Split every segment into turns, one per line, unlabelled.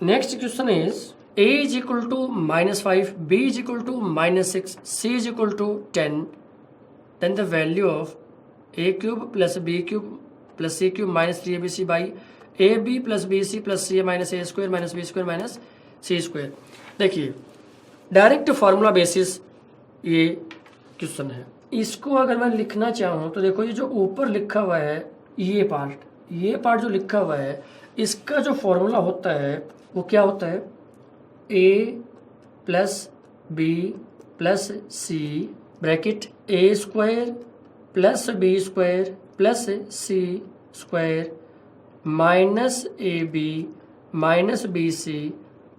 Next question is a is equal to -5, b is equal to -6, c is equal to 10. Then the value of a cube plus b cube plus c cube minus 3abc by ab plus bc plus ca minus a square minus b square minus c square. देखिए direct formula basis ये question है। इसको अगर मैं लिखना चाहूँ तो देखो ये जो ऊपर लिखा हुआ है ये पार्ट जो लिखा हुआ है इसका जो फॉर्मूला होता है वो क्या होता है, a plus B plus C bracket A square plus B square plus C square minus A B minus B C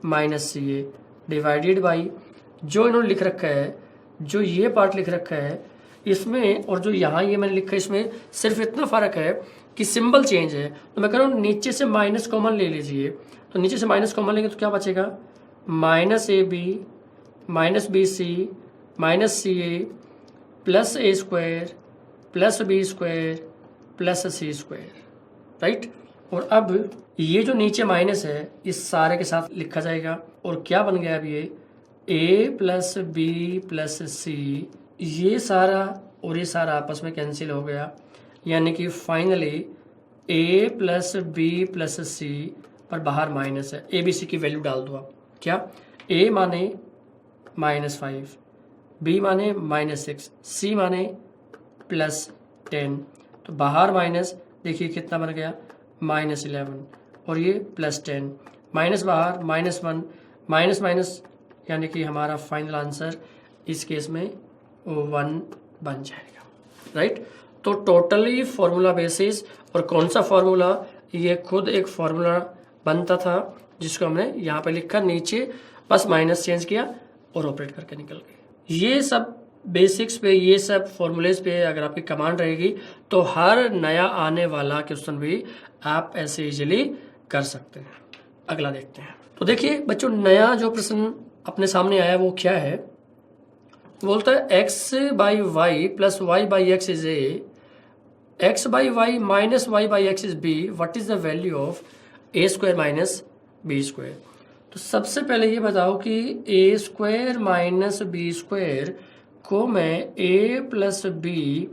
minus C A divided by जो इन्होंने लिख रखा है, जो ये पार्ट लिख रखा है इसमें और जो यहाँ ये मैंने लिखा है इसमें सिर्फ इतना फ़र्क है कि सिंबल चेंज है। तो मैं कह रहा हूँ नीचे से माइनस कॉमन ले लीजिए, तो नीचे से माइनस कॉमन लेंगे तो क्या बचेगा, minus A B minus B C minus C A plus A square plus B square plus C square, right. और अब ये जो नीचे माइनस है इस सारे के साथ लिखा जाएगा और क्या बन गया अब ये a प्लस बी प्लस सी, ये सारा और ये सारा आपस में कैंसिल हो गया, यानी कि finally a plus B plus C पर बाहर माइनस है, a बी सी की वैल्यू डाल दो आप, क्या a माने -5, b माने -6, c माने +10, तो बाहर माइनस देखिए कितना बन गया -11 और ये +10, माइनस बाहर -1 माइनस माइनस, यानी कि हमारा फाइनल आंसर इस केस में 1 बन जाएगा, राइट। तो टोटली फॉर्मूला बेसिस, और कौन सा फॉर्मूला, ये खुद एक फॉर्मूला बनता था जिसको हमने यहाँ पे लिखा, नीचे बस माइनस चेंज किया और ऑपरेट करके निकल गए। ये सब बेसिक्स पे, ये सब फॉर्मूलेज पे अगर आपकी कमांड रहेगी तो हर नया आने वाला क्वेश्चन भी आप ऐसे इजीली कर सकते हैं। अगला देखते हैं। तो देखिए बच्चों, नया जो प्रश्न अपने सामने आया वो क्या है, बोलता है x by Y plus Y by X is A, X by Y minus Y by X is B, what is the value of A square minus B square. तो सबसे पहले ये बताओ कि A square minus B square को मैं ए plus B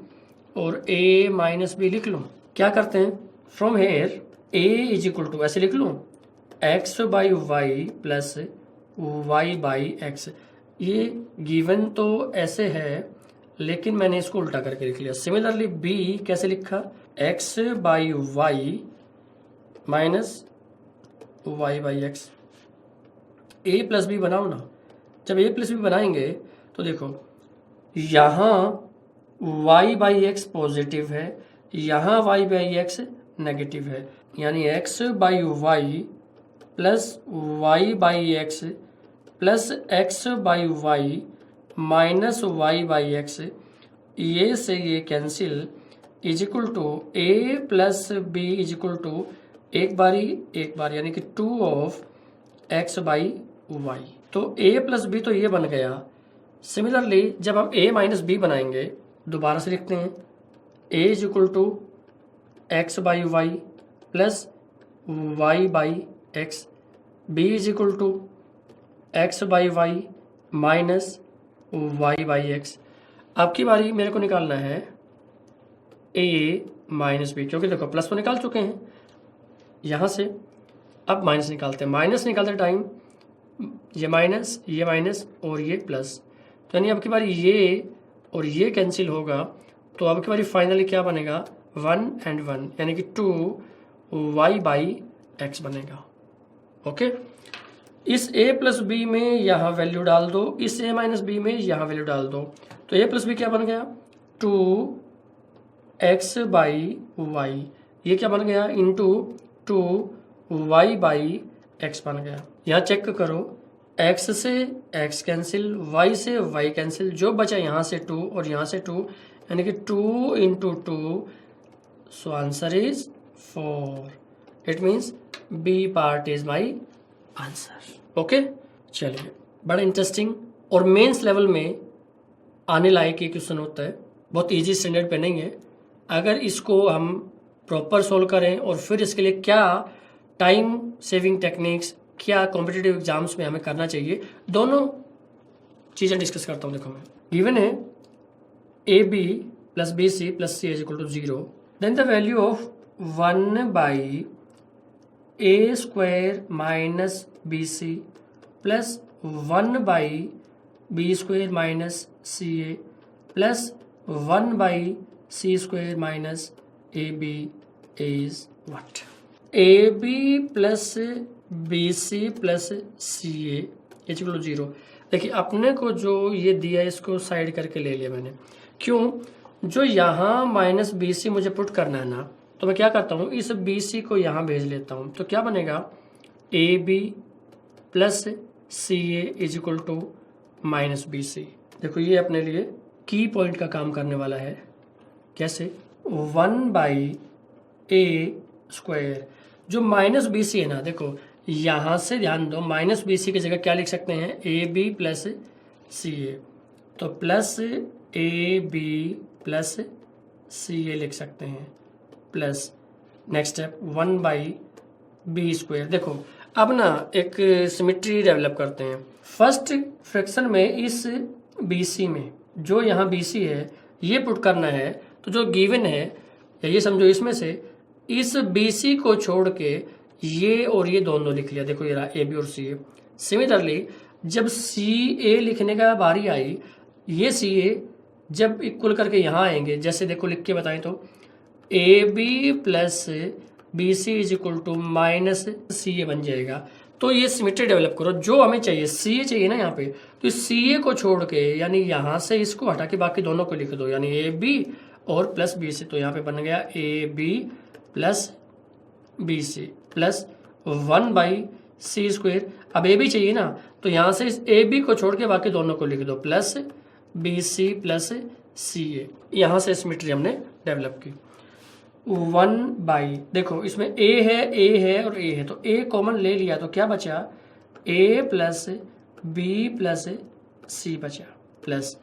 और ए minus B लिख लूँ। क्या करते हैं, from here A is equal to ऐसे लिख लूँ X by Y plus Y by x. ये गिवन तो ऐसे है लेकिन मैंने इसको उल्टा करके लिख लिया। सिमिलरली बी कैसे लिखा, X by Y minus Y by X. A plus B बनाओ ना, जब ए प्लस बी बनाएंगे तो देखो यहाँ y बाई एक्स पॉजिटिव है, यहाँ y बाई एक्स नेगेटिव है, यानी x by Y plus Y by x plus x by Y minus Y by x, ये से ये cancel, is equal to a plus b is equal to एक बार यानी कि 2 ऑफ एक्स बाई वाई। तो a प्लस बी तो ये बन गया। सिमिलरली जब हम a माइनस बी बनाएंगे दोबारा से लिखते हैं a is equal to x by Y plus Y by x, b is equal to x by Y minus Y by x. आपकी बारी मेरे को निकालना है a माइनस बी, क्योंकि देखो प्लस तो निकाल चुके हैं यहाँ से, अब माइनस निकालते हैं। माइनस निकालते टाइम ये माइनस और ये प्लस, तो यानी अब की बारी ये और ये कैंसिल होगा, तो अब की बारी फाइनली क्या बनेगा 1 and 1 यानी कि 2 वाई बाई एक्स बनेगा। ओके, इस a प्लस बी में यहाँ वैल्यू डाल दो, इस a माइनस बी में यहाँ वैल्यू डाल दो, तो a प्लस बी क्या बन गया 2 एक्स बाई वाई, ये क्या बन गया इंटू 2 वाई बाई एक्स बन गया। यहाँ चेक करो x से x कैंसिल, y से y कैंसिल, जो बचा यहाँ से 2 और यहाँ से 2 यानी कि 2 into 2, so answer is 4। It means b part is my answer. Okay, चलिए, बड़ा इंटरेस्टिंग और मेंस लेवल में आने लायक ये क्वेश्चन होता है, बहुत इजी स्टैंडर्ड पे नहीं है। अगर इसको हम प्रॉपर सोल्व करें और फिर इसके लिए क्या टाइम सेविंग टेक्निक्स, क्या कॉम्पिटिटिव एग्जाम्स में हमें करना चाहिए, दोनों चीज़ें डिस्कस करता हूँ। देखो मैं गिवन है a B plus B C plus c is equal to 0, then the value of 1 a square minus B C plus 1 b square minus C A plus 1 c square minus A b is what? A B plus B C plus C a is equal to 0। देखिए अपने को जो ये दिया इसको side करके ले लिया मैंने, क्यों? जो यहाँ माइनस बी सी मुझे पुट करना है ना, तो मैं क्या करता हूँ, इस बी सी को यहाँ भेज लेता हूँ। तो क्या बनेगा, a B plus C a is equal to minus B c. देखो ये अपने लिए की पॉइंट का काम करने वाला है। कैसे? 1 ए स्क्वायर, जो माइनस बी सी है ना, देखो यहाँ से ध्यान दो, माइनस बी सी की जगह क्या लिख सकते हैं, A B plus C a. तो plus a B plus C a लिख सकते हैं, plus next step 1 b square. देखो अब ना एक सिमेट्री डेवलप करते हैं। फर्स्ट फ्रैक्शन में इस बी सी में जो यहाँ बी सी है ये पुट करना है, तो जो गिवन है या ये समझो इसमें से इस बी सी को छोड़ के ये और ये दोनों लिख लिया। देखो ये रहा ए बी और सी ए। सिमिलरली जब सी ए लिखने का बारी आई, ये सी ए जब इक्वल करके यहाँ आएंगे, जैसे देखो लिख के बताएं तो A B plus B C is equal to minus C A बन जाएगा। तो ये सिमेट्री डेवलप करो। जो हमें चाहिए सी ए चाहिए ना यहाँ पे, तो इस सी ए को छोड़ के यानी यहाँ से इसको हटा के बाकी दोनों को लिख दो, यानी ए बी और प्लस बी सी। तो यहाँ पे बन गया a B plus B C plus 1 c square. अब ए बी चाहिए ना, तो यहाँ से इस ए बी को छोड़ के बाकी दोनों को लिख दो, प्लस बी सी प्लस सी ए। यहाँ से सिमेट्री हमने डेवलप की। 1 देखो इसमें ए है और ए है, तो ए कॉमन ले लिया तो क्या बचा, ए प्लस बी प्लस सी बचा, प्लस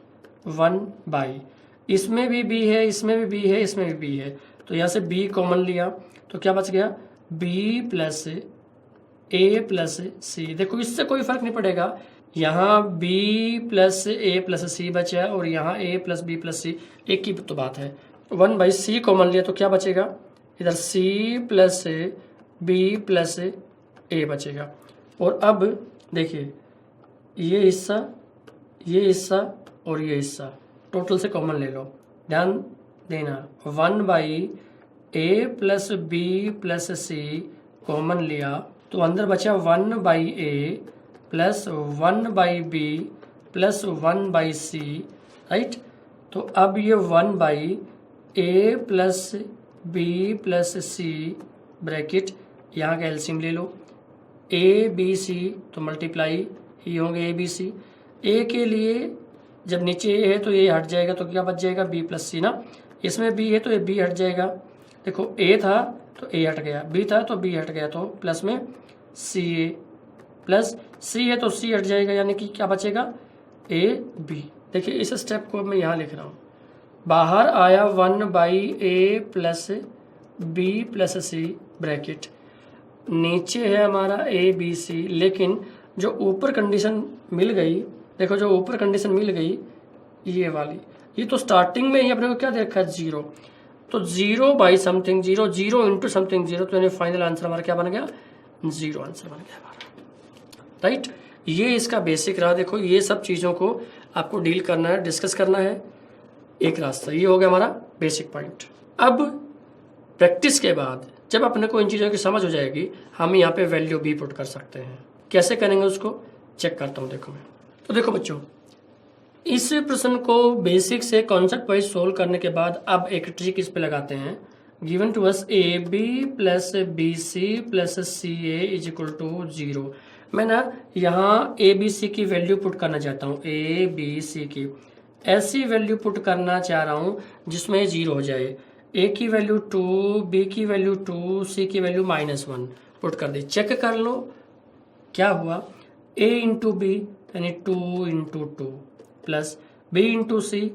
1 इसमें भी बी है, इसमें भी बी है, इसमें भी बी है, तो यहाँ से बी कॉमन लिया तो क्या बच गया, बी प्लस ए प्लस सी। देखो इससे कोई फर्क नहीं पड़ेगा, यहाँ बी प्लस ए प्लस सी बचा और यहाँ ए प्लस बी प्लस सी, एक ही तो बात है। 1 सी कॉमन लिया तो क्या बचेगा, इधर सी प्लस बी प्लस ए बचेगा। और अब देखिए ये हिस्सा और ये हिस्सा टोटल से कॉमन ले लो, ध्यान देना। 1 ए प्लस बी प्लस सी कॉमन लिया तो अंदर बचा 1 ए प्लस 1 बी प्लस 1 सी, राइट। तो अब ये 1 ए plus B plus C bracket, यहाँ का एलसीएम ले लो, ए बी सी तो मल्टीप्लाई ही होंगे ए बी सी। ए के लिए जब नीचे ए है तो ये हट जाएगा, तो क्या बच जाएगा, बी प्लस सी ना। इसमें बी है तो ये बी हट जाएगा। देखो ए था तो ए हट गया, बी था तो बी हट गया, तो प्लस में सी ए प्लस सी है तो सी हट जाएगा, यानी कि क्या बचेगा, ए बी। देखिए इस स्टेप को मैं यहाँ लिख रहा हूँ। बाहर आया 1 ए plus B plus C bracket, नीचे है हमारा ए बी सी, लेकिन जो ऊपर कंडीशन मिल गई, देखो जो ऊपर कंडीशन मिल गई ये वाली, ये तो स्टार्टिंग में ही अपने को क्या दे रखा है, 0। तो 0 समथिंग 0, 0 इंटू समथिंग 0, तो यानी फाइनल आंसर हमारा क्या बन गया, 0 आंसर बन गया हमारा, राइट। ये इसका बेसिक रहा। देखो ये सब चीज़ों को आपको डील करना है, डिस्कस करना है, एक रास्ता ये हो गया हमारा बेसिक पॉइंट। अब प्रैक्टिस के बाद जब अपने को इन चीज़ों की समझ हो जाएगी, हम यहाँ पे वैल्यू भी पुट कर सकते हैं। कैसे करेंगे उसको चेक करता हूँ। देखो मैं तो देखो बच्चों, इस प्रश्न को बेसिक से कॉन्सेप्ट वाइज सोल्व करने के बाद अब एक ट्रिक इस पे लगाते हैं। Given to us a B plus B C plus C a is equal to 0। मैं ना यहाँ ए बी सी की वैल्यू पुट करना चाहता हूँ, ए बी सी की ऐसी वैल्यू पुट करना चाह रहा हूँ जिसमें 0 हो जाए। ए की वैल्यू 2, बी की वैल्यू 2, सी की वैल्यू -1 पुट कर दी। चेक कर लो क्या हुआ, ए इंटू बी यानी 2 इंटू 2 प्लस बी इंटू सी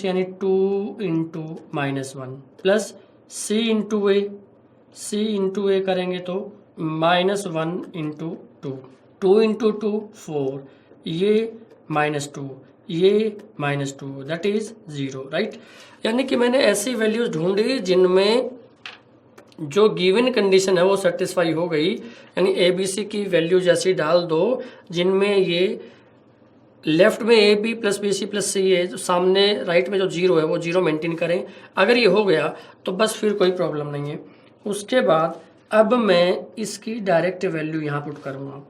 यानी 2 इंटू -1 प्लस सी इंटू ए करेंगे तो -1 इंटू 2, 2 इंटू 2 4, ये -2, ये -2, दैट इज 0, राइट। यानी कि मैंने ऐसी वैल्यूज ढूंढी जिनमें जो गिवन कंडीशन है वो सेटिस्फाई हो गई, यानी ए बी सी की वैल्यू जैसी डाल दो जिनमें ये लेफ्ट में A B plus B C plus C है, सामने राइट में जो 0 है वो 0 मेंटेन करें। अगर ये हो गया तो बस फिर कोई प्रॉब्लम नहीं है। उसके बाद अब मैं इसकी डायरेक्ट वैल्यू यहाँ पुट करूँगा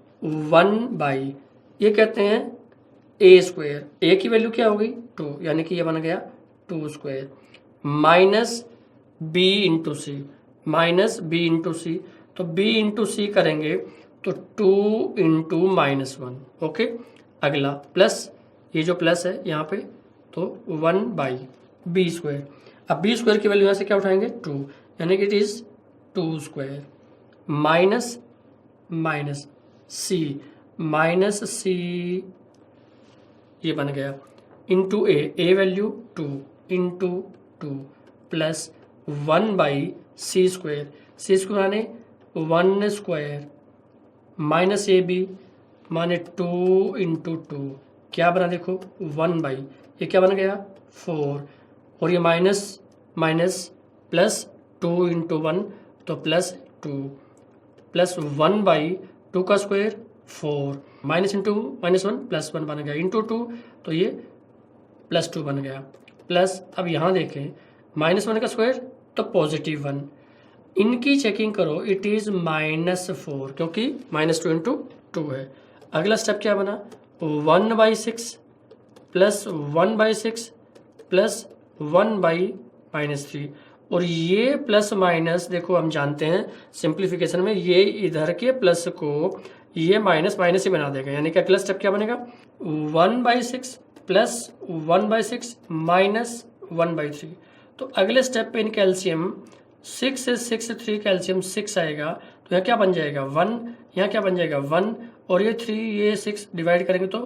1/, ये कहते हैं ए स्क्वायर, ए की वैल्यू क्या हो गई 2, यानी कि ये बन गया 2 स्क्वायर माइनस बी इंटू सी, माइनस बी इंटू सी, तो बी इंटू सी करेंगे तो 2 इंटू -1, ओके। अगला प्लस, ये जो प्लस है यहाँ पे तो 1/b स्क्वायर। अब b स्क्वायर की वैल्यू यहाँ से क्या उठाएंगे 2, यानी कि it is 2 square minus minus C ये बन गया into A value 2 into 2 plus 1/c square, C square माने 1 स्क्वायर माइनस ए बी माने 2 इंटू 2, क्या बना देखो 1/, ये क्या बन गया 4, और ये माइनस माइनस प्लस 2 इंटू 1 तो प्लस 2 प्लस 1/2 का स्क्वायर 4 माइनस इंटू -1 +1 बन गया इंटू 2 तो ये +2 बन गया प्लस, अब यहाँ देखें -1 का स्क्वायर तो +1, इनकी चेकिंग करो इट इज -4 क्योंकि -2 इंटू 2 है। अगला स्टेप क्या बना 1/6 प्लस 1/6 प्लस 1/-3, और ये प्लस माइनस देखो हम जानते हैं सिंप्लीफिकेशन में ये इधर के प्लस को ये माइनस माइनस ही बना देगा, यानी कि अगला स्टेप क्या बनेगा 1/6 प्लस 1/6 माइनस 1/3। तो अगले स्टेप पे इन कैल्शियम 6 से 6 3 कैल्शियम 6 आएगा, तो यहाँ क्या बन जाएगा 1, यहाँ क्या बन जाएगा 1, और ये 3 ये 6 डिवाइड करेंगे तो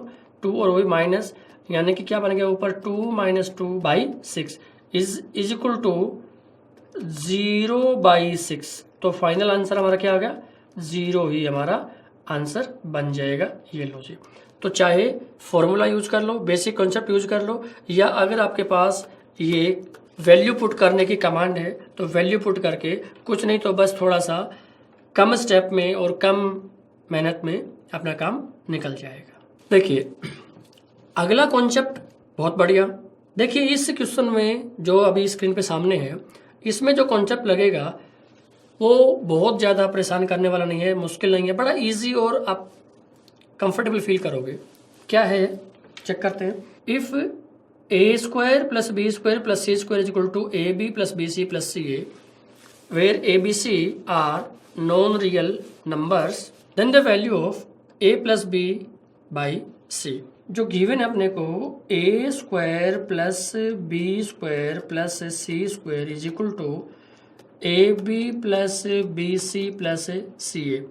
2 और वही माइनस, यानी कि क्या बन गया ऊपर 2 - 2/6 इज इक्वल टू 0/6। तो फाइनल आंसर हमारा क्या आ गया 0 ही हमारा आंसर बन जाएगा। ये लो जी, तो चाहे फॉर्मूला यूज कर लो, बेसिक कॉन्सेप्ट यूज कर लो, या अगर आपके पास ये वैल्यू पुट करने की कमांड है तो वैल्यू पुट करके कुछ नहीं तो बस थोड़ा सा कम स्टेप में और कम मेहनत में अपना काम निकल जाएगा। देखिए अगला कॉन्सेप्ट बहुत बढ़िया, देखिए इस क्वेश्चन में जो अभी स्क्रीन पे सामने है इसमें जो कॉन्सेप्ट लगेगा वो बहुत ज़्यादा परेशान करने वाला नहीं है, मुश्किल नहीं है, बड़ा इजी और आप कंफर्टेबल फील करोगे। क्या है चेक करते हैं। If a² + b² + c² is equal to ab + bc + ca where abc are non real numbers then the value of a + b by c। जो गिवन है अपने को a² + b² + c² is equal to ab + bc + ca।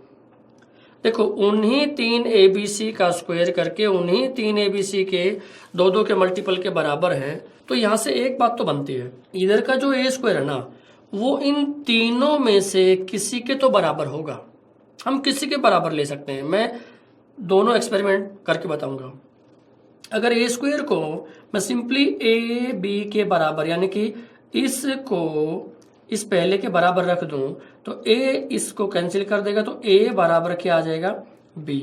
देखो उन्हीं 3 ABC का square करके उन्हीं 3 ABC के 2 के मल्टीपल के बराबर हैं, तो यहाँ से एक बात तो बनती है इधर का जो a² है ना वो इन तीनों में से किसी के तो बराबर होगा, हम किसी के बराबर ले सकते हैं। मैं दोनों एक्सपेरिमेंट करके बताऊंगा। अगर a² को मैं सिंपली AB के बराबर यानी कि इसको इस पहले के बराबर रख दूं तो a इसको कैंसिल कर देगा तो a बराबर क्या आ जाएगा b।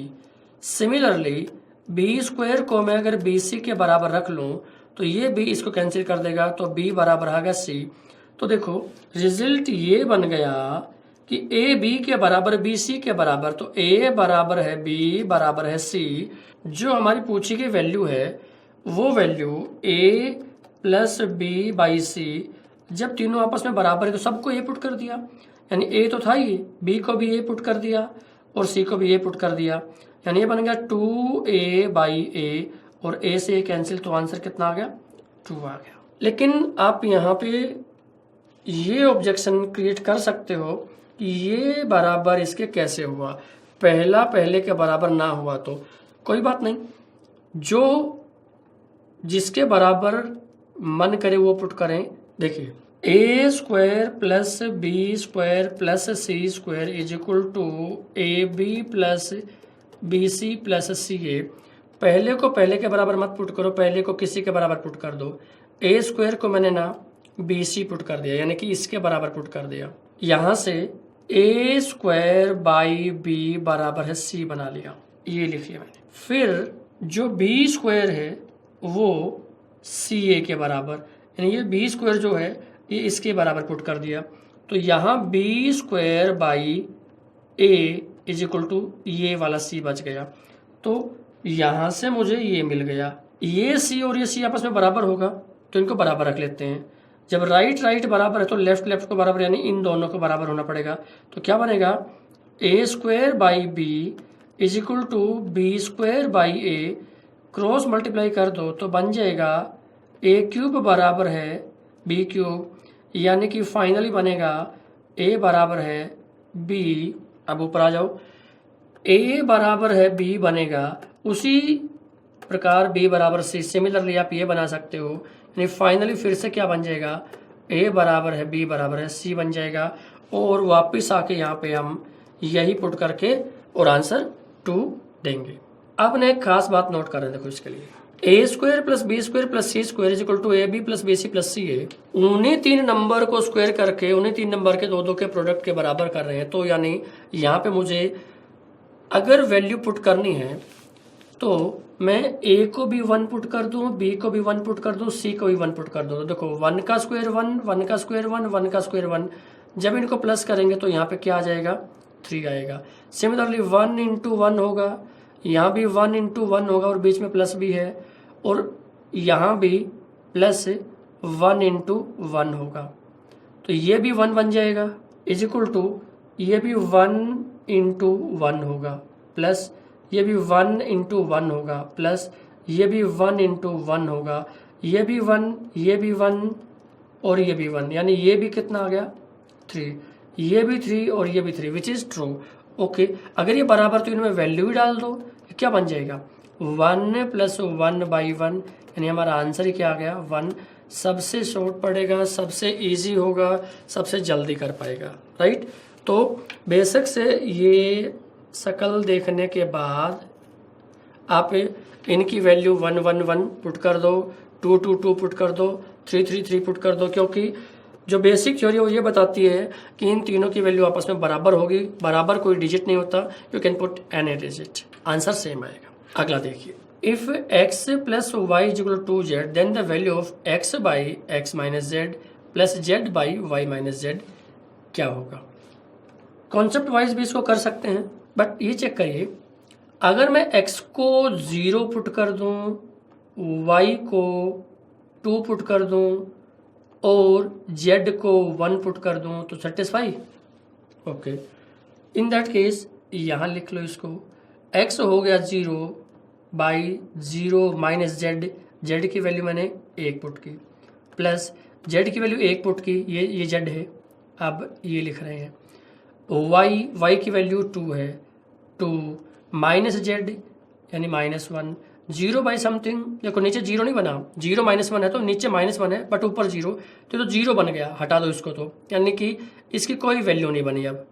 सिमिलरली b² को मैं अगर bc के बराबर रख लूं तो ये b इसको कैंसिल कर देगा तो b बराबर आएगा c। तो देखो रिजल्ट ये बन गया कि a b के बराबर bc के बराबर, तो a बराबर है b बराबर है c। जो हमारी पूछी गई वैल्यू है वो वैल्यू a + b/c, जब तीनों आपस में बराबर है तो सबको ए पुट कर दिया, यानी ए तो था ही, बी को भी ए पुट कर दिया और सी को भी ए पुट कर दिया, यानी ये बन गया 2a/a और ए से ए कैंसिल, तो आंसर कितना आ गया 2 आ गया। लेकिन आप यहाँ पे ये ऑब्जेक्शन क्रिएट कर सकते हो कि ये बराबर इसके कैसे हुआ, पहला पहले के बराबर ना हुआ तो कोई बात नहीं, जो जिसके बराबर मन करे वो पुट करें। देखिए a² + b² + c² is equal to ab + B C plus C A, पहले को पहले के बराबर मत पुट करो, पहले को किसी के बराबर पुट कर दो। ए स्क्वायर को मैंने ना बी सी पुट कर दिया, यानी कि इसके बराबर पुट कर दिया। यहां से ए स्क्वायर बाई बी बराबर है सी बना लिया, ये लिख लिया मैंने। फिर जो बी स्क्वायर है वो सी ए के बराबर, यानी ये बी स्क्वायर जो है ये इसके बराबर पुट कर दिया। तो यहाँ b square by a is equal to ये वाला सी बच गया। तो यहाँ से मुझे ये मिल गया। ये सी और ये सी आपस में बराबर होगा तो इनको बराबर रख लेते हैं। जब राइट राइट बराबर है तो लेफ्ट लेफ्ट को बराबर, यानी इन दोनों को बराबर होना पड़ेगा। तो क्या बनेगा, A square by B is equal to B square by A, cross multiply कर दो तो बन जाएगा ए क्यूब बराबर है बी क्यूब, यानी कि फाइनली बनेगा ए बराबर है बी। अब ऊपर आ जाओ, ए बराबर है बी बनेगा, उसी प्रकार बी बराबर सी, सिमिलरली आप ये बना सकते हो। यानी फाइनली फिर से क्या बन जाएगा, ए बराबर है बी बराबर है सी बन जाएगा। और वापस आके यहाँ पे हम यही पुट करके और आंसर 2 देंगे। अब ने एक खास बात नोट कर रहे हैं, देखो इसके लिए A square plus B square plus C square is equal to A B plus B C plus C A. उन्हीं 3 नंबर को स्क्वायर करके उन्हीं 3 नंबर के दो के प्रोडक्ट के बराबर कर रहे हैं। तो यानी यहाँ पे मुझे अगर वैल्यू पुट करनी है तो मैं ए को भी 1 पुट कर दूं, बी को भी 1 पुट कर दूं, सी को भी 1 पुट कर दूं। तो देखो 1 का स्क्वायर 1, 1 का स्क्वायर 1, 1 का स्क्वायर 1। जब इनको प्लस करेंगे तो यहाँ पे क्या आ जाएगा, 3 आएगा। सिमिलरली 1 इंटू 1 होगा, यहाँ भी 1 इंटू 1 होगा और बीच में प्लस भी है, और यहाँ भी प्लस 1 इंटू 1 होगा। तो ये भी 1 बन जाएगा इज इक्वल टू ये भी 1 इंटू 1 होगा, प्लस ये भी 1 इंटू 1 होगा, प्लस ये भी 1 इंटू 1 होगा, ये भी 1, ये भी 1 और ये भी 1, यानी ये भी कितना आ गया 3, ये भी 3 और ये भी 3, विच इज ट्रू। ओके, अगर ये बराबर तो इनमें वैल्यू भी डाल दो, क्या बन जाएगा 1 प्लस 1 बाई 1, यानी हमारा आंसर ही क्या आ गया 1। सबसे शॉर्ट पड़ेगा, सबसे इजी होगा, सबसे जल्दी कर पाएगा, राइट। तो बेशक से ये शकल देखने के बाद आप इनकी वैल्यू 1 1 1 पुट कर दो, 2 2 2 पुट कर दो, 3 3 3 पुट कर दो, क्योंकि जो बेसिक थ्योरी है वो ये बताती है कि इन तीनों की वैल्यू आपस में बराबर होगी। बराबर कोई डिजिट नहीं होता, you can put any digit, answer same आएगा। अगला देखिए, if x plus Y is equal to z then the value of x by x minus z plus z by Y minus z क्या होगा। Concept wise भी इसको कर सकते हैं, बट ये चेक करिए, अगर मैं x को 0 पुट कर दूं, y को 2 पुट कर दूं और z को 1 पुट कर दूं तो satisfy. Okay, in that case यहाँ लिख लो इसको, x हो गया 0 बाई 0 माइनस जेड की वैल्यू मैंने 1 पुट की, प्लस z की वैल्यू 1 पुट की, ये z है। अब ये लिख रहे हैं y की वैल्यू 2 है, 2 माइनस जेड यानी -1, 0 बाई समथिंग, देखो नीचे 0 नहीं बना, 0 -1 है तो नीचे -1 है बट ऊपर 0, तो 0 बन गया, हटा दो इसको। तो यानी कि इसकी कोई वैल्यू नहीं बनी, अब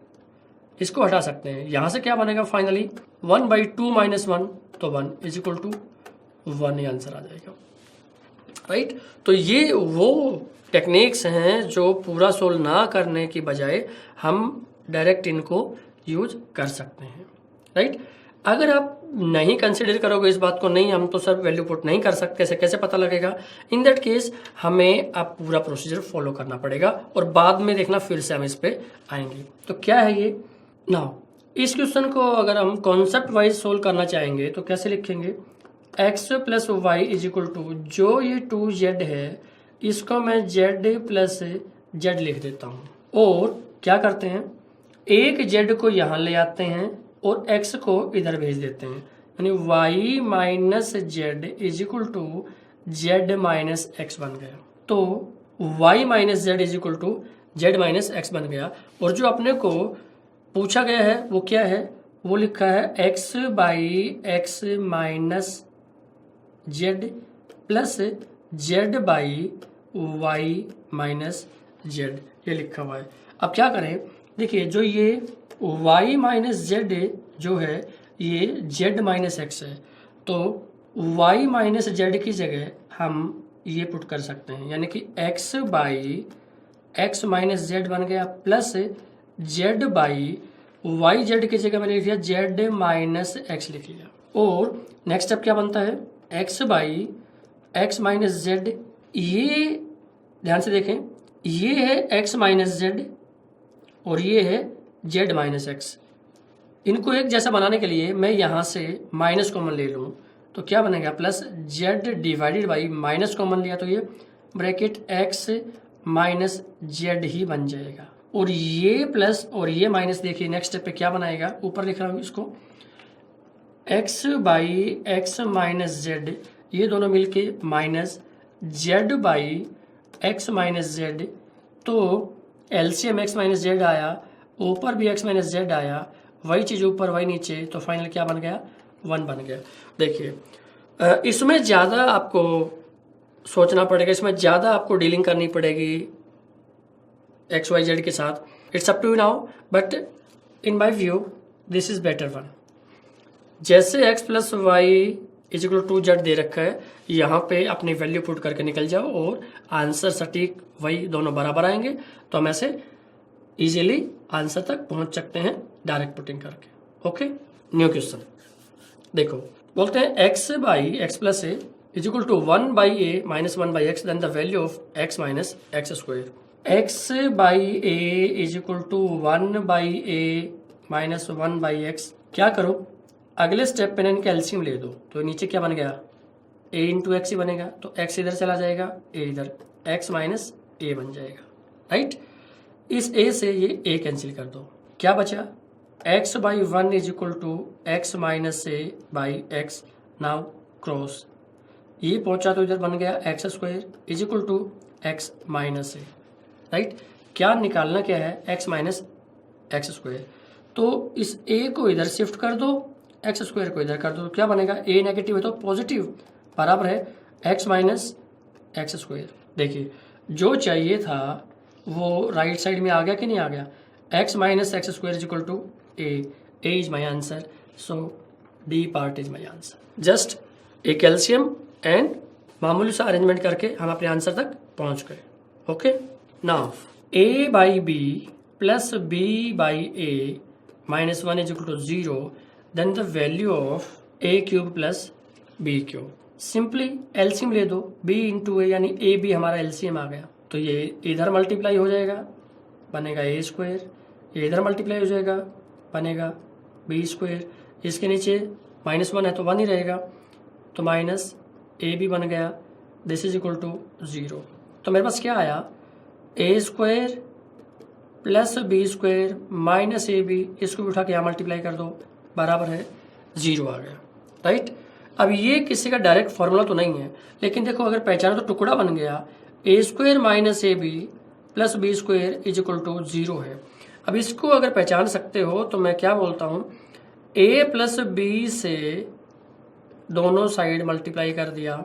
इसको हटा सकते हैं। यहाँ से क्या बनेगा फाइनली 1 बाई 2 माइनस 1, तो 1 इज इक्वल टू 1 ही आंसर आ जाएगा, राइट। तो ये वो टेक्निक्स हैं जो पूरा सोल्व ना करने की बजाय हम डायरेक्ट इनको यूज कर सकते हैं, राइट। अगर आप नहीं कंसिडर करोगे इस बात को, नहीं हम तो सर वैल्यू पुट नहीं कर सकते, कैसे पता लगेगा, इन दैट केस हमें आप पूरा प्रोसीजर फॉलो करना पड़ेगा और बाद में देखना फिर से हम इस पे आएंगे। तो क्या है ये नाउ, इस क्वेश्चन को अगर हम कॉन्सेप्ट वाइज सोल्व करना चाहेंगे तो कैसे लिखेंगे, x plus Y is equal to, जो ये 2z है इसको मैं z प्लस जेड लिख देता हूँ, और क्या करते हैं एक z को यहाँ ले आते हैं और x को इधर भेज देते हैं, यानी y minus z is equal to z minus x बन गया। तो y minus z is equal to z minus x बन गया। और जो अपने को पूछा गया है वो क्या है, वो लिखा है x by x minus z plus z by Y minus z, ये लिखा हुआ है। अब क्या करें, देखिए जो ये y माइनस जेड जो है ये जेड माइनस एक्स है, तो वाई माइनस जेड की जगह हम ये पुट कर सकते हैं, यानी कि x by x minus z बन गया, plus z by y z की जगह मैंने लिख दिया जेड माइनस एक्स लिख लिया। और नेक्स्ट स्टेप क्या बनता है, x by x minus z, ये ध्यान से देखें, ये है एक्स माइनस जेड और ये है जेड माइनस एक्स। इनको एक जैसा बनाने के लिए मैं यहाँ से माइनस कॉमन ले लूँ तो क्या बनेगा, plus Z divided by minus common लिया तो ये ब्रैकेट एक्स माइनस जेड ही बन जाएगा। और ये प्लस और ये माइनस, देखिए नेक्स्ट स्टेप पे क्या बनाएगा, ऊपर लिख रहा हूँ इसको, x by x minus z, ये दोनों मिलके minus Z by x minus Z, तो एलसीएम एक्स माइनस जेड आया, ऊपर भी एक्स माइनस जेड आया, वही चीज़ ऊपर वही नीचे, तो फाइनल क्या बन गया, 1 बन गया। देखिए इसमें ज़्यादा आपको सोचना पड़ेगा, इसमें ज़्यादा आपको डीलिंग करनी पड़ेगी एक्स वाई जेड के साथ। It's up to you now, but in my view this is better one. जैसे X plus Y is equal to Z दे रखा है, यहाँ पे अपनी वैल्यू पुट करके निकल जाओ और आंसर सटीक वही दोनों बराबर आएंगे, तो हम ऐसे इजीली आंसर तक पहुंच सकते हैं डायरेक्ट पुटिंग करके। ओके, न्यू क्वेश्चन देखो, बोलते हैं x by x plus a is equal to 1 by a minus 1 by x, then the value of x minus x square. X by a is equal to 1 by a minus 1 by x. क्या करो, अगले step पे इनका LCM ले दो, तो नीचे क्या बन गया, ए इंटू एक्स ही बनेगा, तो एक्स इधर चला जाएगा, ए इधर, एक्स माइनस ए बन जाएगा, राइट। इस ए से ये ए कैंसिल कर दो, क्या बचा, x by 1 is equal to x minus a by x. Now cross, ये पहुंचा तो इधर बन गया x square is equal to x minus a, right. क्या निकालना क्या है, एक्स माइनस एक्स स्क्वायर, तो इस ए को इधर शिफ्ट कर दो, एक्स स्क्वायर को इधर कर दो, क्या बनेगा, ए नेगेटिव है तो पॉजिटिव, बराबर है एक्स माइनस एक्स स्क्वायर। देखिए जो चाहिए था वो राइट साइड में आ गया कि नहीं आ गया, x minus x square is equal to a is my answer, so d part is my answer. Just एक कैल्शियम एंड मामूली सा अरेंजमेंट करके हम अपने आंसर तक पहुंच गए। Okay, now a by b plus b by a minus 1 is equal to 0, then the value of a cube plus B cube. Simply LCM ले दो, बी इंटू ए यानी ए बी हमारा एलसीएम आ गया, तो ये इधर मल्टीप्लाई हो जाएगा, बनेगा ए स्क्वायर, ये इधर मल्टीप्लाई हो जाएगा, बनेगा बी स्क्वायर, इसके नीचे -1 है तो 1 ही रहेगा, तो माइनस ए बी बन गया, दिस इज इक्वल टू 0। तो मेरे पास क्या आया, A square plus B square minus A B, इसको भी उठा के यहाँ मल्टीप्लाई कर दो, बराबर है 0 आ गया, राइट। अब ये किसी का डायरेक्ट फॉर्मूला तो नहीं है, लेकिन देखो अगर पहचानो तो टुकड़ा बन गया, A square minus A B plus B square is equal to 0 है। अब इसको अगर पहचान सकते हो तो मैं क्या बोलता हूँ, ए प्लस बी से दोनों साइड मल्टीप्लाई कर दिया,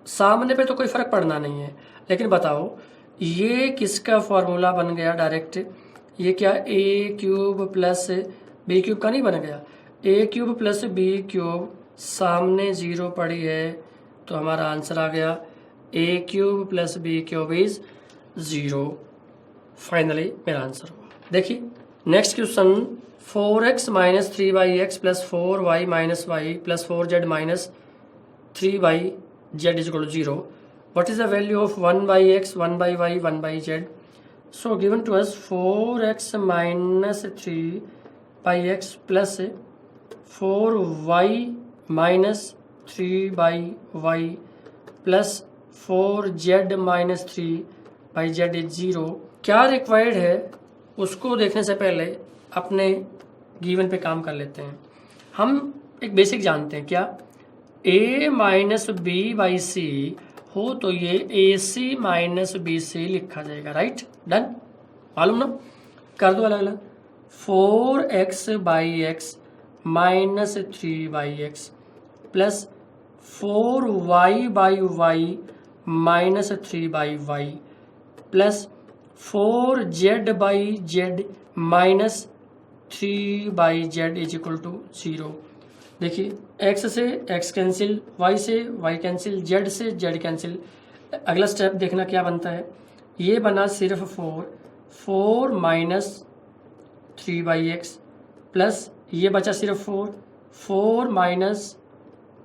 सामने पे तो कोई फर्क पड़ना नहीं है, लेकिन बताओ ये किसका फॉर्मूला बन गया डायरेक्ट, ये क्या A cube plus B cube का नहीं बन गया, A cube plus B cube सामने 0 पड़ी है, तो हमारा आंसर आ गया A cube plus B cube is 0। Finally मेरा आंसर हुआ। देखिए next question, 4x minus 3y plus 4y minus Y plus 4z minus 3y z is equal to 0। What is the value of 1 by x, 1 by y, 1 by z? So given to us 4x minus 3 by x plus 4y minus 3 by y plus 4z minus 3 by z is 0। क्या required है उसको देखने से पहले अपने given पे काम कर लेते हैं। हम एक बेसिक जानते हैं, क्या a माइनस बी बाई सी हो तो ये ए सी माइनस बी सी लिखा जाएगा, राइट। डन, मालूम ना, कर दो अलग अलग। 4x by x minus 3 by x plus 4y by Y minus 3 by Y plus 4z by z minus 3/z is equal to 0। देखिए x से x कैंसिल, y से y कैंसिल, z से z कैंसिल। अगला step देखना क्या बनता है। ये बना सिर्फ 4 माइनस 3/x प्लस ये बचा सिर्फ 4 माइनस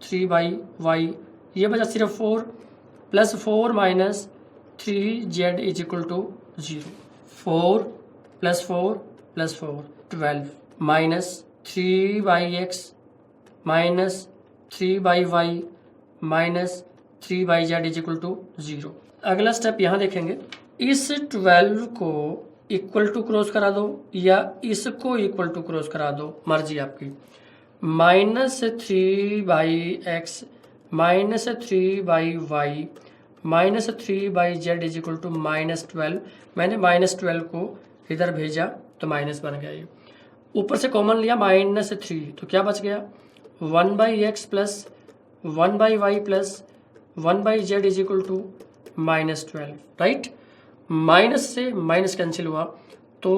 3/y, ये बचा सिर्फ 4 plus 4 minus 3z is equal to 0। 4 plus 4 plus 4 12 minus 3/x minus 3/y minus 3/z is equal to 0। अगला स्टेप यहाँ देखेंगे, इस 12 को इक्वल टू क्रॉस करा दो या इसको इक्वल टू क्रॉस करा दो, मर्जी आपकी। Minus 3/x minus 3/y minus 3/z is equal to -12। मैंने -12 को इधर भेजा तो माइनस बन गया। ये ऊपर से कॉमन लिया -3, तो क्या बच गया 1/x plus 1/y plus 1/z is equal to -12, right. Minus से माइनस कैंसिल हुआ तो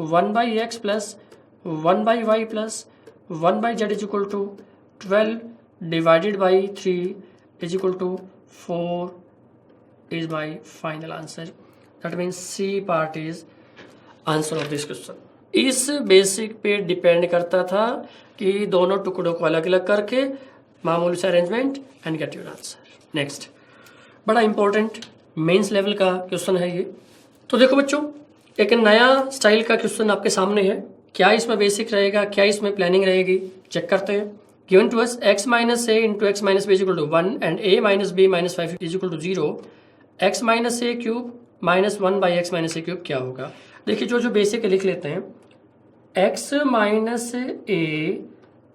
1/x plus 1/y plus 1/z is equal to 12 divided by 3 is equal to 4 is my final answer. That means C part is answer of this question. इस basic पे depend करता था कि दोनों टुकड़ों को अलग अलग करके मामूली से arrangement and get your answer. Next बड़ा इंपॉर्टेंट मेंस लेवल का क्वेश्चन है ये। तो देखो बच्चों, एक नया स्टाइल का क्वेश्चन आपके सामने है। क्या इसमें बेसिक रहेगा, क्या इसमें प्लानिंग रहेगी, चेक करते हैं। Given to us x minus a into x minus b is equal to 1 and a minus b minus 5 is equal to 0। x minus a cube minus 1/x minus a cube क्या होगा। देखिए जो basic लिख लेते हैं, x minus a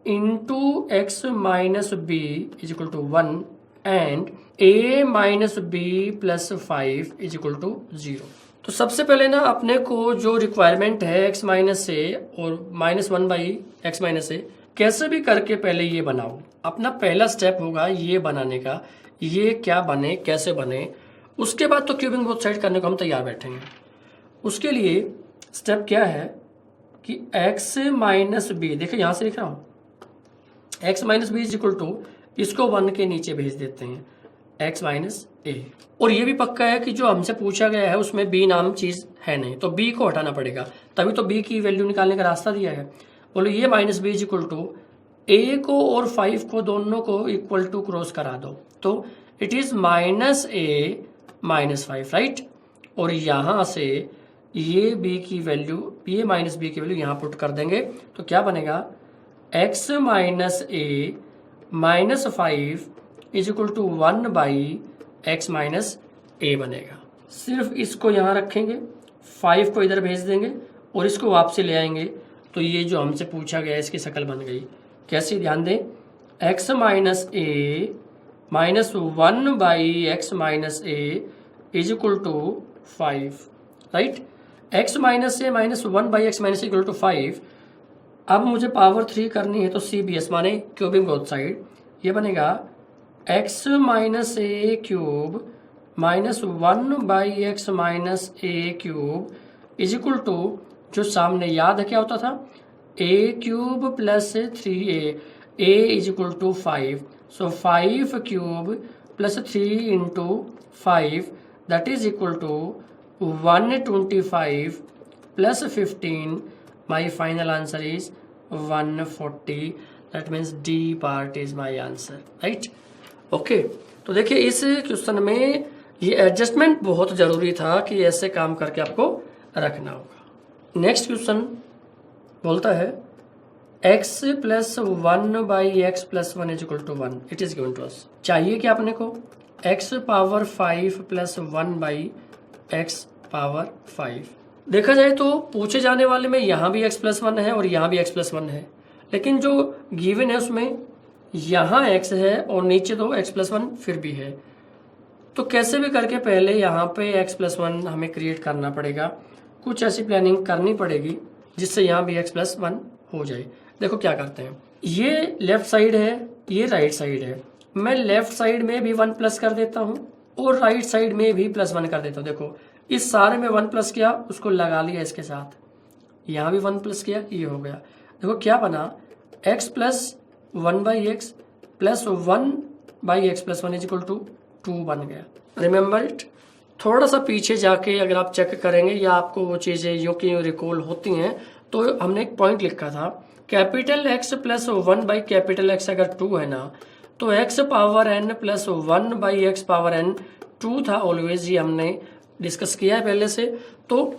into x minus b is equal to 1 and a minus b plus 5 is equal to 0। तो सबसे पहले ना अपने को जो रिक्वायरमेंट है x माइनस ए और -1/x माइनस ए, कैसे भी करके पहले ये बनाओ। अपना पहला स्टेप होगा ये बनाने का, ये क्या बने कैसे बने। उसके बाद तो क्यूबिंग बोथ साइड करने को हम तैयार बैठेंगे। उसके लिए स्टेप क्या है कि x माइनस बी, देखिए यहां से लिख रहा हूं x minus b is equal to, इसको 1 के नीचे भेज देते हैं x माइनस ए। और ये भी पक्का है कि जो हमसे पूछा गया है उसमें b नाम चीज है नहीं, तो b को हटाना पड़ेगा, तभी तो b की वैल्यू निकालने का रास्ता दिया है। बोलो ये minus b is equal to a को और 5 को दोनों को इक्वल टू क्रॉस करा दो, तो it is minus A minus 5, right. और यहां से ये b की वैल्यू, ये माइनस बी की वैल्यू यहां पुट कर देंगे, तो क्या बनेगा x minus A minus 5 is equal to 1/x minus A बनेगा। सिर्फ इसको यहां रखेंगे, 5 को इधर भेज देंगे और इसको वापसी ले आएंगे, तो ये जो हमसे पूछा गया इसकी शक्ल बन गई। कैसी, ध्यान दें, x minus A minus 1/x minus a is equal to 5, right. x minus A minus 1/x minus equal to 5। अब मुझे पावर 3 करनी है तो CBS माने क्यूबिंग बोथ साइड। ये बनेगा x minus a cube minus 1/x minus a cube is equal to, जो सामने याद है क्या होता था, a cube plus 3a, a is equal to 5, so 5 cube plus 3 into 5 that is equal to 125 plus 15। My final answer is 140। That means D part is my answer, right. Okay, तो देखिए इस क्वेश्चन में ये adjustment बहुत जरूरी था कि ऐसे काम करके आपको रखना होगा। नेक्स्ट क्वेश्चन बोलता है x plus 1/x plus 1 is equal to 1। It is given to us. चाहिए कि अपने को x power 5 plus 1/x power 5। देखा जाए तो पूछे जाने वाले में यहाँ भी x प्लस 1 है और यहाँ भी x प्लस 1 है, लेकिन जो गिवन है उसमें यहाँ x है और नीचे तो x प्लस 1 फिर भी है। तो कैसे भी करके पहले यहाँ पे x प्लस 1 हमें क्रिएट करना पड़ेगा, कुछ ऐसी प्लानिंग करनी पड़ेगी जिससे यहाँ भी x प्लस 1 हो जाए। देखो क्या करते हैं, ये लेफ्ट साइड है, ये राइट साइड है। मैं लेफ्ट साइड में भी 1 प्लस कर देता हूँ और राइट साइड में भी +1 कर देता हूँ। देखो इस सारे में 1 प्लस किया, उसको लगा लिया इसके साथ, यहाँ भी 1 प्लस किया, ये हो गया। देखो क्या बना, x plus 1/x plus 1/x plus 1 is equal to 2 बन गया। Remember it. थोड़ा सा पीछे जाके अगर आप चेक करेंगे या आपको वो चीज़ें यूँ की यूँ रिकॉल होती हैं, तो हमने एक पॉइंट लिखा था, कैपिटल X प्लस 1/X अगर 2 है ना, तो x power n plus 1/x power n 2 था ऑलवेज, ये हमने डिस्कस किया है पहले से। तो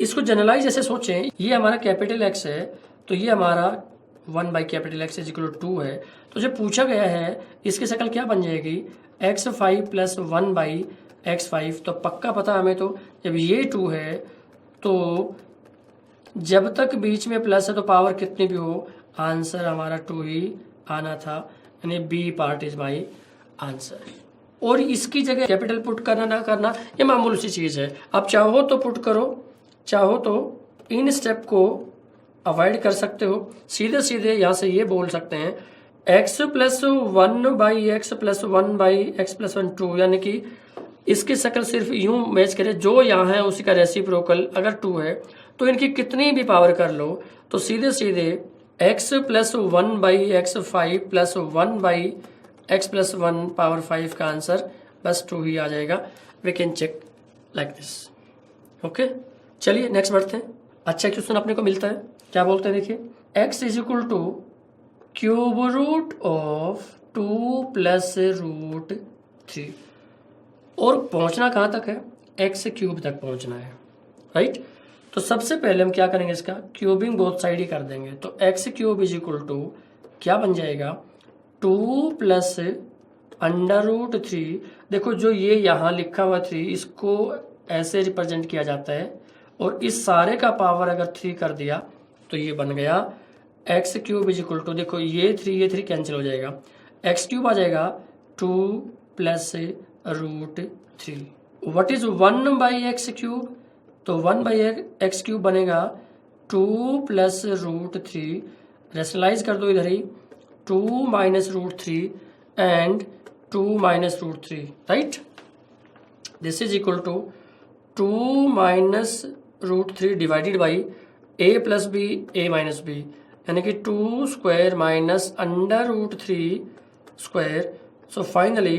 इसको जनरलाइज ऐसे सोचें, ये हमारा कैपिटल X है, तो ये हमारा 1/X इज इक्वल टू 2 है। तो जब पूछा गया है इसकी शक्ल क्या बन जाएगी, x5 प्लस 1/x5, तो पक्का पता हमें, तो जब ये 2 है तो जब तक बीच में प्लस है तो पावर कितनी भी हो, आंसर हमारा 2 ही आना था, यानी b part is my answer. और इसकी जगह कैपिटल पुट करना ना करना ये मामूली सी चीज़ है। आप चाहो तो पुट करो, चाहो तो इन स्टेप को अवॉइड कर सकते हो। सीधे सीधे यहाँ से ये बोल सकते हैं x plus 1/x plus 1/x plus 1 2, यानी कि इसकी शक्ल सिर्फ यूं मैच करे, जो यहाँ है उसी का रेसिप्रोकल अगर 2 है तो इनकी कितनी भी पावर कर लो तो सीधे सीधे x plus 1/x5 plus 1/x plus 1 power 5 का आंसर बस 2 ही आ जाएगा। We can check like this. Okay, चलिए नेक्स्ट बढ़ते हैं। अच्छा क्वेश्चन अपने को मिलता है, क्या बोलते हैं देखिए, x is equal to cube root of 2 plus root 3, और पहुंचना कहाँ तक है, x क्यूब तक पहुंचना है, राइट। तो सबसे पहले हम क्या करेंगे, इसका क्यूबिंग बोथ साइड ही कर देंगे। तो x cube is equal to क्या बन जाएगा, 2 प्लस अंडर रूट 3। देखो जो ये यहाँ लिखा हुआ 3, इसको ऐसे रिप्रेजेंट किया जाता है, और इस सारे का पावर अगर 3 कर दिया तो ये बन गया x cube is equal to, देखो ये 3 कैंसिल हो जाएगा, x क्यूब आ जाएगा 2 plus root 3। What is 1/x cube, तो 1/x क्यूब बनेगा 2 प्लस रूट 3, रेशनलाइज कर दो इधर ही, 2 minus root 3 and 2 minus root 3, right. This is equal to 2 minus root 3 divided by a plus b a minus b, यानी कि 2 square minus under root 3 square. So finally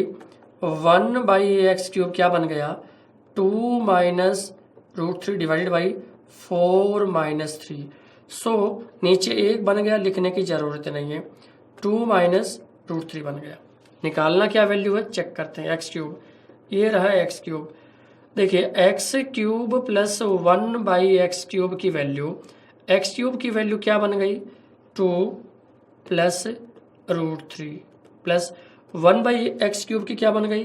1/x cube क्या बन गया, 2 minus root 3 divided बाई 4 माइनस 3। सो नीचे 1 बन गया, लिखने की जरूरत नहीं है, 2 माइनस रूट 3 बन गया। निकालना क्या वैल्यू है, चेक करते हैं। x क्यूब, ये रहा x क्यूब। देखिए x cube plus 1/x cube की वैल्यू, x क्यूब की वैल्यू क्या बन गई, 2 plus root 3 plus 1/x cube की क्या बन गई,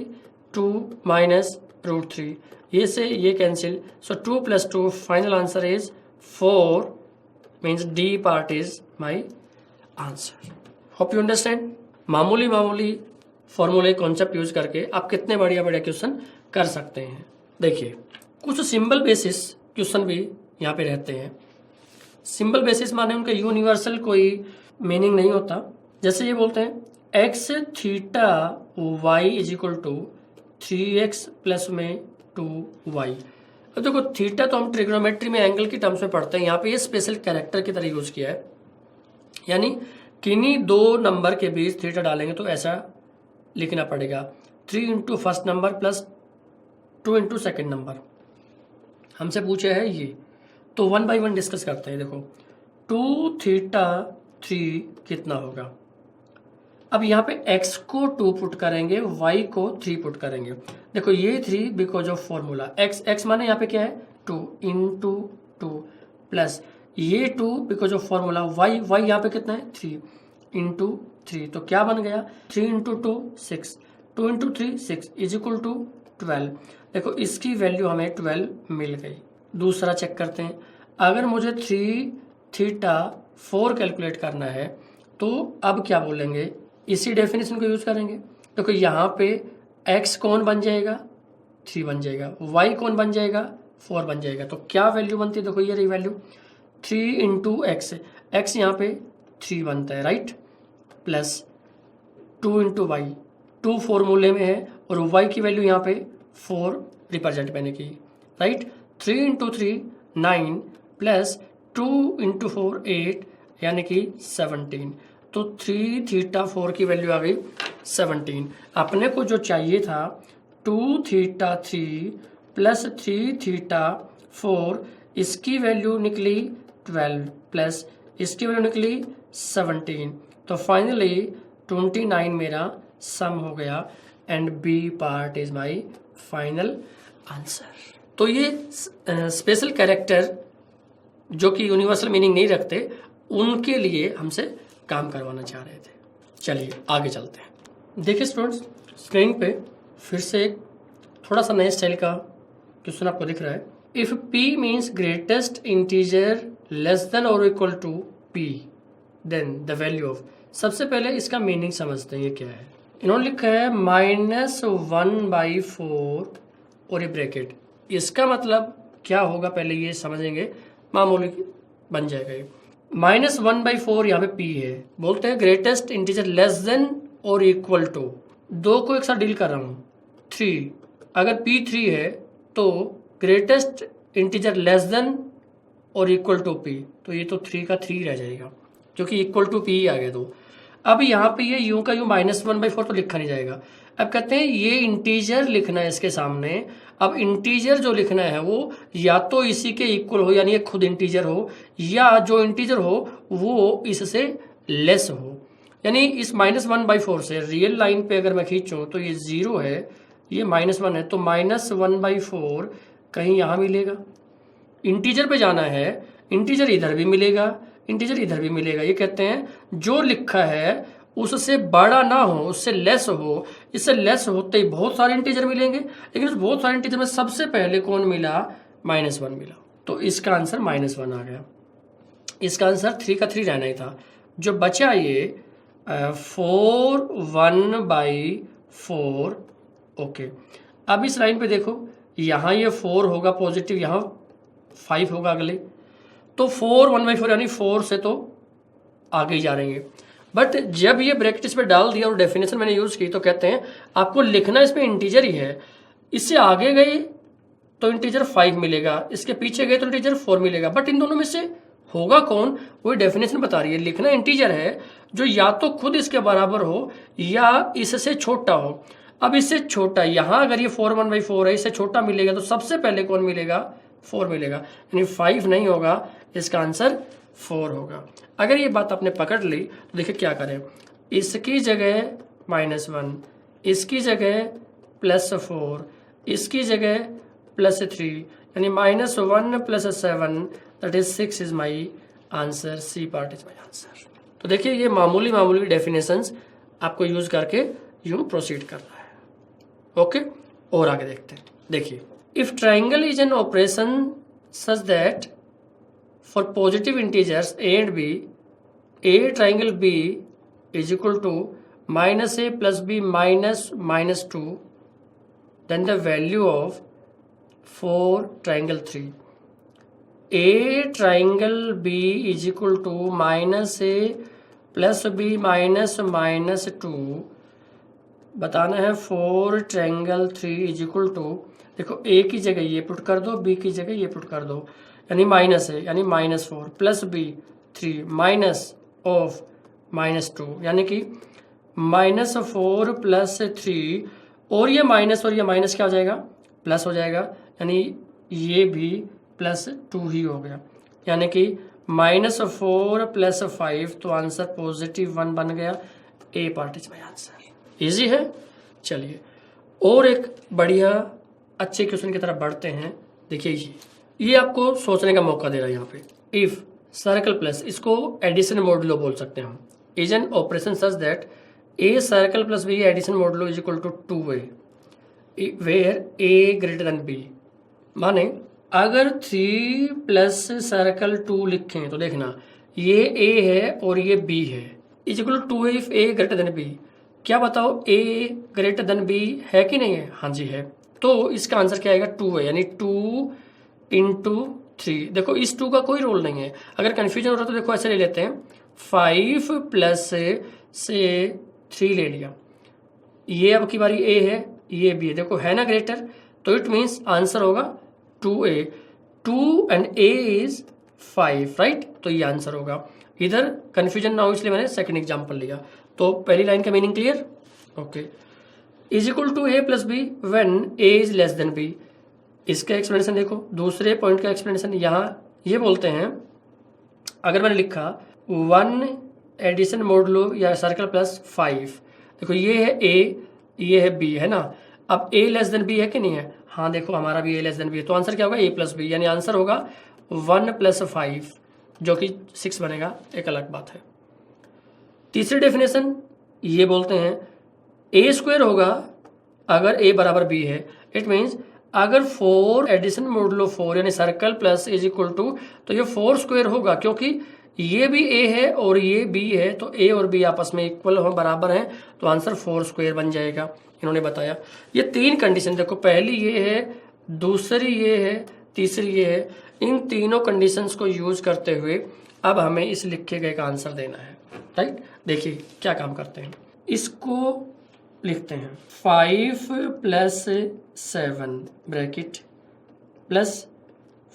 2 माइनस रूट 3, ये से ये cancel, so 2 plus 2, final answer is 4, means D part is my answer. Hope you understand. मामूली फॉर्मूले कॉन्सेप्ट यूज करके आप कितने बढ़िया क्वेश्चन कर सकते हैं। देखिए कुछ सिंबल बेसिस क्वेश्चन भी यहाँ पे रहते हैं। सिंबल बेसिस माने उनका यूनिवर्सल कोई मीनिंग नहीं होता। जैसे ये बोलते हैं x theta y is equal to 3x plus में 2y। अब देखो थीटा तो हम ट्रिग्नोमेट्री में एंगल की टर्म्स में पढ़ते हैं, यहाँ पे ये स्पेशल कैरेक्टर की तरह यूज किया है, यानी किन्हीं दो नंबर के बीच थीटा डालेंगे तो ऐसा लिखना पड़ेगा, 3 into first number plus 2 into second number. हमसे पूछे है ये, तो 1 बाई 1 डिस्कस करते हैं। देखो 2 थीटा 3 कितना होगा। अब यहाँ पे x को 2 पुट करेंगे, y को 3 पुट करेंगे। देखो ये 3 बिकॉज ऑफ फॉर्मूला, x माने यहाँ पे क्या है 2 इंटू 2 प्लस ये 2 बिकॉज ऑफ फॉर्मूला, y यहाँ पे कितना है 3 इंटू 3, तो क्या बन गया 3 into 2 6, 2 into 3 6 is equal to 12। देखो इसकी वैल्यू हमें 12 मिल गई। दूसरा चेक करते हैं, अगर मुझे 3 थीटा 4 कैलकुलेट करना है तो अब क्या बोलेंगे, इसी डेफिनेशन को यूज करेंगे। देखो यहाँ पे x कौन बन जाएगा 3 बन जाएगा, y कौन बन जाएगा 4 बन जाएगा, तो क्या वैल्यू बनती है, देखो ये रही वैल्यू 3 इंटू एक्स, एक्स यहाँ पे 3 बनता है राइट, प्लस 2 इंटू वाई, 2 फॉर्मूले में है और y की वैल्यू यहाँ पे 4 रिप्रेजेंट मैंने की राइट, 3 इंटू 3 9 प्लस 2 इंटू 4 8 यानी कि 17। तो 3 थीटा 4 की वैल्यू आ गई 17। अपने को जो चाहिए था 2 थीटा 3 प्लस 3 थीटा 4, इसकी वैल्यू निकली 12 प्लस इसकी वैल्यू निकली 17। तो फाइनली 29 मेरा सम हो गया and b part is my final answer. तो ये स्पेशल कैरेक्टर जो कि यूनिवर्सल मीनिंग नहीं रखते, उनके लिए हमसे काम करवाना चाह रहे थे। चलिए आगे चलते हैं। देखिए स्टूडेंट्स, स्क्रीन पे फिर से एक थोड़ा सा नए स्टाइल का क्वेश्चन आपको दिख रहा है। If p means greatest integer less than और equal to p, then the value of. सबसे पहले इसका मीनिंग समझते हैं ये क्या है। इन्होंने लिखा है -1/4 और ये ब्रैकेट, इसका मतलब क्या होगा पहले ये समझेंगे, मामूली बन जाएगा ये। -1/4 यहाँ पे p है, बोलते हैं ग्रेटेस्ट इंटीजर लेस देन और इक्वल टू, दो को एक साथ डील कर रहा हूँ 3, अगर p 3 है तो ग्रेटेस्ट इंटीजर लेस देन और इक्वल टू p, तो ये तो 3 का 3 रह जाएगा क्योंकि इक्वल टू p ही आ गया। तो अब यहाँ पे ये यूं का यूं -1/4 तो लिखा नहीं जाएगा। अब कहते हैं ये इंटीजर लिखना है इसके सामने। अब इंटीजर जो लिखना है वो या तो इसी के इक्वल हो यानी ये खुद इंटीजर हो, या जो इंटीजर हो वो इससे लेस हो। यानी इस -1/4 से रियल लाइन पे अगर मैं खींचूं तो ये 0 है, ये -1 है, तो -1/4 कहीं यहाँ मिलेगा। इंटीजर पे जाना है, इंटीजर इधर भी मिलेगा, इंटीजर इधर भी मिलेगा। ये कहते हैं जो लिखा है उससे बड़ा ना हो, उससे लेस हो। इससे लेस होते ही बहुत सारे इंटीजर मिलेंगे, लेकिन उस बहुत सारे इंटीजर में सबसे पहले कौन मिला, -1 मिला। तो इसका आंसर -1 आ गया। इसका आंसर 3 का 3 रहना ही था। जो बचा ये 4 1/4। ओके, अब इस लाइन पे देखो, यहाँ ये 4 होगा पॉजिटिव, यहाँ 5 होगा अगले, तो 4 1/4 यानी 4 से तो आगे ही जा रहे हैं। बट जब ये ब्रैकेट इस पे डाल दिया और डेफिनेशन मैंने यूज की तो कहते हैं आपको लिखना इसमें इंटीजर ही है। इससे आगे गए तो इंटीजर 5 मिलेगा, इसके पीछे गए तो इंटीजर 4 मिलेगा, बट इन दोनों में से होगा कौन, वही डेफिनेशन बता रही है। लिखना इंटीजर है जो या तो खुद इसके बराबर हो या इससे छोटा हो। अब इससे छोटा, यहाँ अगर ये 4 1/4 है, इससे छोटा मिलेगा तो सबसे पहले कौन मिलेगा, 4 मिलेगा, यानी 5 नहीं होगा, इसका आंसर 4 होगा। अगर ये बात आपने पकड़ ली तो देखिए क्या करें, इसकी जगह -1, इसकी जगह +4, इसकी जगह +3, यानी -1 + 7 that is 6 is my answer. C part is my answer. तो देखिए ये मामूली डेफिनेशंस आपको यूज करके यूं प्रोसीड करना है। ओके, और आगे देखते हैं। देखिए, if triangle is an operation such that for positive integers a and b, a triangle b is equal to -a plus b minus -2, then the value of 4 triangle 3. A triangle b is equal to -a plus b minus -2, बताना है 4 triangle 3 is equal to, देखो a की जगह ये put कर दो, b की जगह ये पुट कर दो, यानी माइनस है, यानी -4 प्लस b 3 माइनस ऑफ -2, यानी कि -4 + 3, और ये माइनस क्या हो जाएगा, प्लस हो जाएगा, यानी ये भी +2 ही हो गया, यानी कि -4 + 5, तो आंसर +1 बन गया। A part is my answer. Easy है। चलिए और एक बढ़िया अच्छे क्वेश्चन की तरफ बढ़ते हैं। देखिए ये आपको सोचने का मौका दे रहा है यहाँ पे। इफ सर्कल प्लस, इसको एडिशन मॉडुलो बोल सकते हैं हम, is an operation such that a circle plus b addition modulo is equal to 2a where a greater than b। माने अगर 3 प्लस सर्कल 2 लिखें तो देखना ये a है और ये b है, is equal to 2a if a greater than b। क्या बताओ a ग्रेटर देन b है कि नहीं है? हाँ जी है। तो इसका आंसर क्या आएगा, 2 है, यानी 2 × 3। देखो इस 2 का कोई रोल नहीं है, अगर कन्फ्यूजन हो रहा है तो देखो ऐसे ले लेते हैं, 5 प्लस से 3 ले लिया, ये अब की बारी a है, ये b है, देखो है ना ग्रेटर, तो इट मीन्स आंसर होगा 2a। 2 and a is 5, right. तो ये आंसर होगा। इधर कन्फ्यूजन ना हो इसलिए मैंने सेकंड एग्जाम्पल लिया। तो पहली लाइन का meaning clear? Okay. Is equal to a plus b when a is less than b. इसका एक्सप्लेनेशन देखो, दूसरे पॉइंट का एक्सप्लेनेशन यहाँ ये बोलते हैं, अगर मैंने लिखा 1 एडिशन मोडुलो या सर्कल प्लस 5, देखो ये है ए, ये है बी, है ना। अब ए लेस देन बी है कि नहीं है? हाँ देखो हमारा भी ए लेस देन बी है, तो आंसर क्या होगा? ए प्लस बी, यानी आंसर होगा 1 + 5 जो कि 6 बनेगा, एक अलग बात है। तीसरी डेफिनेशन ये बोलते हैं ए स्क्वायर होगा अगर ए बराबर बी है। इट मीन्स अगर 4 एडिशन मोडुलो 4 यानी circle plus is equal to, तो ये 4 स्क्वायर होगा, क्योंकि ये भी ए है और ये बी है, तो ए और बी आपस में इक्वल हो, बराबर हैं, तो आंसर 4 स्क्वायर बन जाएगा। इन्होंने बताया ये 3 कंडीशन, देखो पहली ये है, दूसरी ये है, तीसरी ये है। इन तीनों कंडीशंस को यूज करते हुए अब हमें इस लिखे गए का आंसर देना है, राइट। देखिए क्या काम करते हैं, इसको लिखते हैं 5 + 7 bracket plus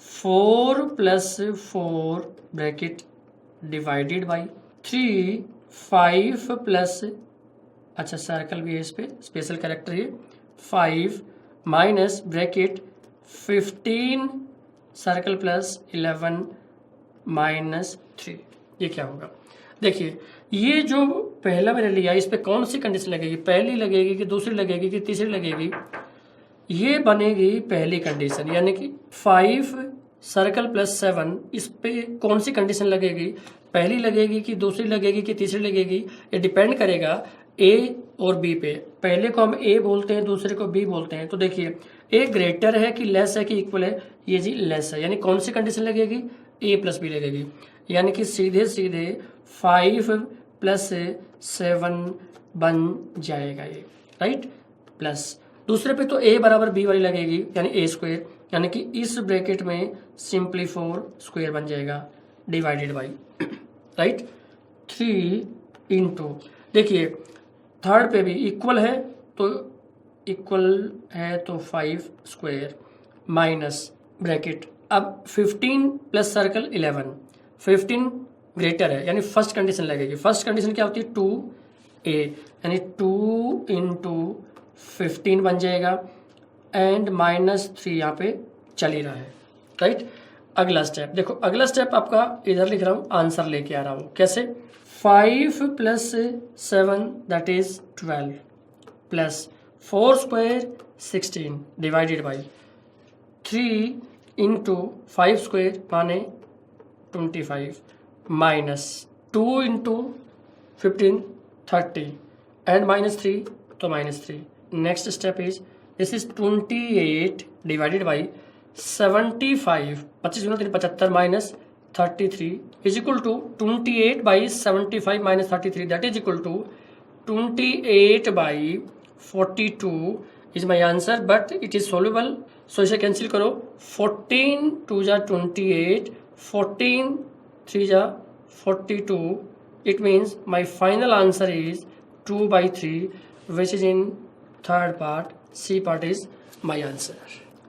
4 + 4 bracket divided by 3 5 plus, अच्छा सर्कल भी है इस पे, स्पेशल कैरेक्टर ये 5 minus bracket 15 circle plus 11 minus 3। ये क्या होगा? देखिए ये जो पहला मैंने लिया, इस पे कौन सी कंडीशन लगेगी? पहली लगेगी कि दूसरी लगेगी कि तीसरी लगेगी? ये बनेगी पहली कंडीशन, यानी कि 5 सर्कल प्लस 7, इस पे कौन सी कंडीशन लगेगी? पहली लगेगी कि दूसरी लगेगी कि तीसरी लगेगी? ये डिपेंड करेगा ए और बी पे। पहले को हम ए बोलते हैं, दूसरे को बी बोलते हैं। तो देखिए ए ग्रेटर है कि लेस है कि इक्वल है? ये जी लेस है, यानी कौन सी कंडीशन लगेगी? ए प्लस बी लगेगी, यानी कि सीधे सीधे 5 + 7 बन जाएगा ये, राइट। प्लस दूसरे पे तो ए बराबर बी वाली लगेगी, यानी ए स्क्वायर, यानी कि इस ब्रैकेट में सिंपली 4 स्क्वायर बन जाएगा डिवाइडेड बाई, राइट, 3 इंटू, देखिए थर्ड पे भी इक्वल है तो 5 स्क्वायर माइनस ब्रैकेट, अब 15 प्लस सर्कल 11, 15 ग्रेटर है, यानी फर्स्ट कंडीशन लगेगी। फर्स्ट कंडीशन क्या होती है? 2a, यानी 2 इंटू 15 बन जाएगा, एंड -3 यहाँ पे चल ही रहा है, राइट। अगला स्टेप देखो, अगला स्टेप आपका इधर लिख रहा हूँ, आंसर लेके आ रहा हूँ। कैसे? 5 + 7 that is 12 plus 4 square 16 divided by 3 into 5 square माने 25 माइनस 2 इंटू 15 30 एंड -3 तो -3। Next step is this is 28 divided by 75, 25 × 3 75 minus 33 is equal to 28 by 75 minus 33 that is equal to 28 by 42 is my answer, but it is soluble. So इसे cancel करो, 14 2 जा 28, 14 3 जा 42, it means my final answer is 2/3, which is in third part, C part is my answer.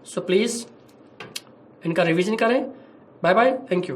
So please इनका revision करें। Bye bye, thank you.